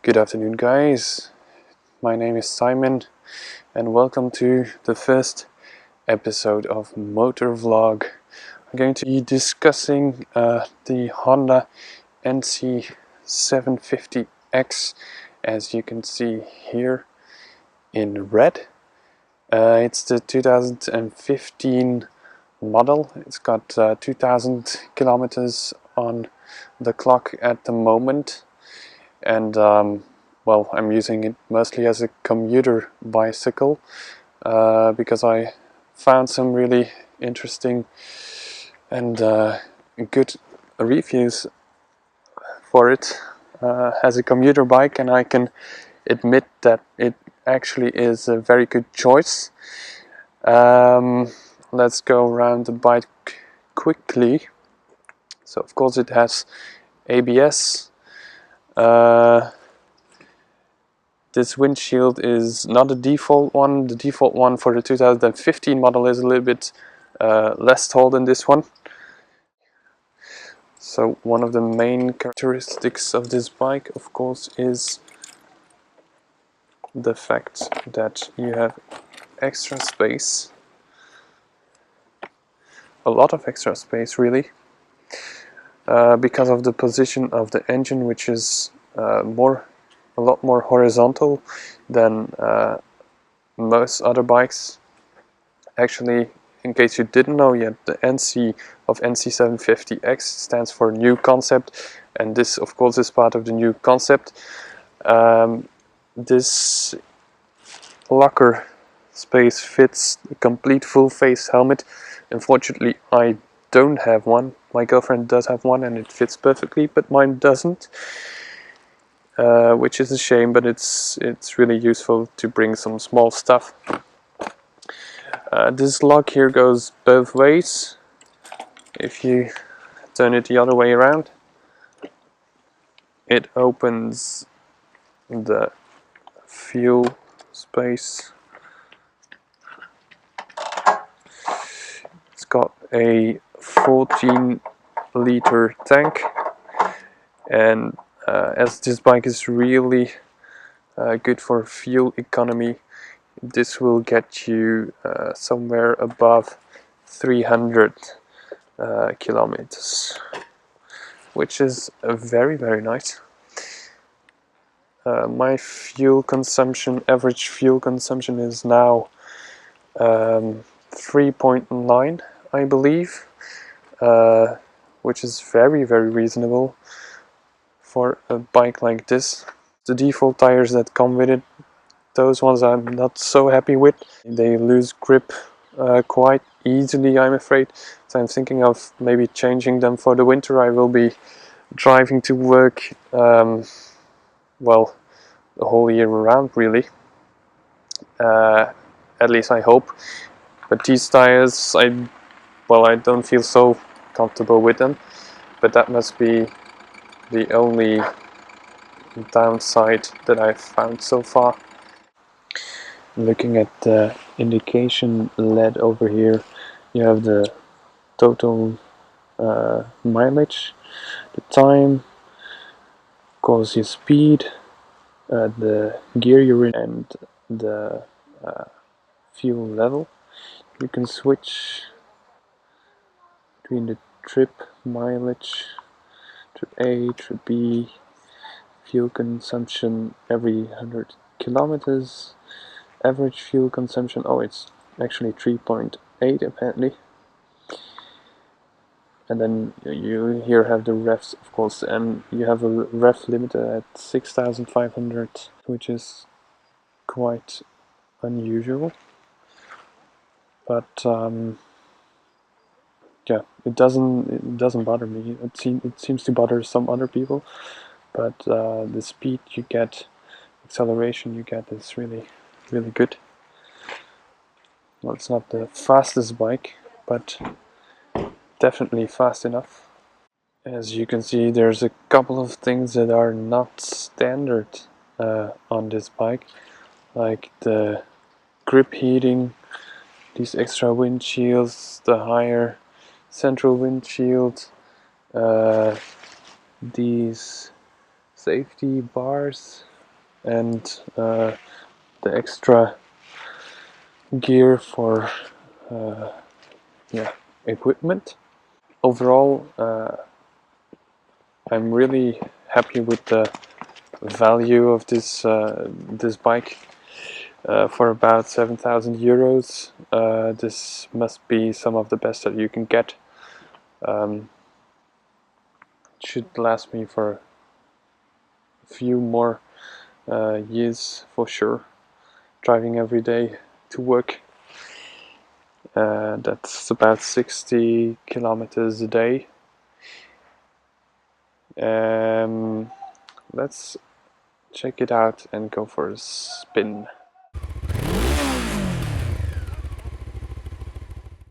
Good afternoon, guys. My name is Simon and welcome to the first episode of Motor Vlog. I'm going to be discussing the Honda NC750X, as you can see here in red. It's the 2015 model. It's got 2000 kilometers on the clock at the moment, and well, I'm using it mostly as a commuter bicycle because I found some really interesting and good reviews for it as a commuter bike, and I can admit that it actually is a very good choice. Let's go around the bike quickly. So of course it has ABS. This windshield is not a default one. The default one for the 2015 model is a little bit less tall than this one. So one of the main characteristics of this bike, of course, is the fact that you have extra space. A lot of extra space, really, because of the position of the engine, which is a lot more horizontal than most other bikes. Actually, in case you didn't know yet, the NC of NC750X stands for New Concept, and this of course is part of the New Concept. This locker space fits a complete full face helmet. Unfortunately, I don't have one. My girlfriend does have one and it fits perfectly, but mine doesn't. Which is a shame, but it's really useful to bring some small stuff. This lock here goes both ways. If you turn it the other way around, it opens the fuel space. It's got a 14-liter tank, and as this bike is really good for fuel economy, this will get you somewhere above 300 kilometers, which is very nice. My fuel consumption, average fuel consumption, is now 3.9, I believe, which is very reasonable for a bike like this. The default tires that come with it, those ones I'm not so happy with. They lose grip quite easily, I'm afraid. So I'm thinking of maybe changing them for the winter. I will be driving to work, well, the whole year around, really. At least I hope. But these tires, I don't feel so comfortable with them. But that must be the only downside that I've found so far. Looking at the indication LED over here, you have the total mileage, the time, of course your speed, the gear you're in, and the fuel level. You can switch between the trip mileage, trip A, trip B, fuel consumption every 100 kilometers, average fuel consumption, oh, it's actually 3.8 apparently. And then you here have the revs, of course, and you have a rev limiter at 6,500, which is quite unusual. But yeah, it doesn't bother me. It seems to bother some other people, but the speed you get, acceleration you get, is really good. Well, it's not the fastest bike, but definitely fast enough. As you can see, there's a couple of things that are not standard on this bike, like the grip heating, these extra windshields, the higher central windshield, these safety bars and the extra gear for yeah, equipment. Overall, I'm really happy with the value of this bike. For about 7,000 euros. This must be some of the best that you can get. It should last me for a few more years for sure. Driving every day to work. That's about 60 kilometers a day. Let's check it out and go for a spin.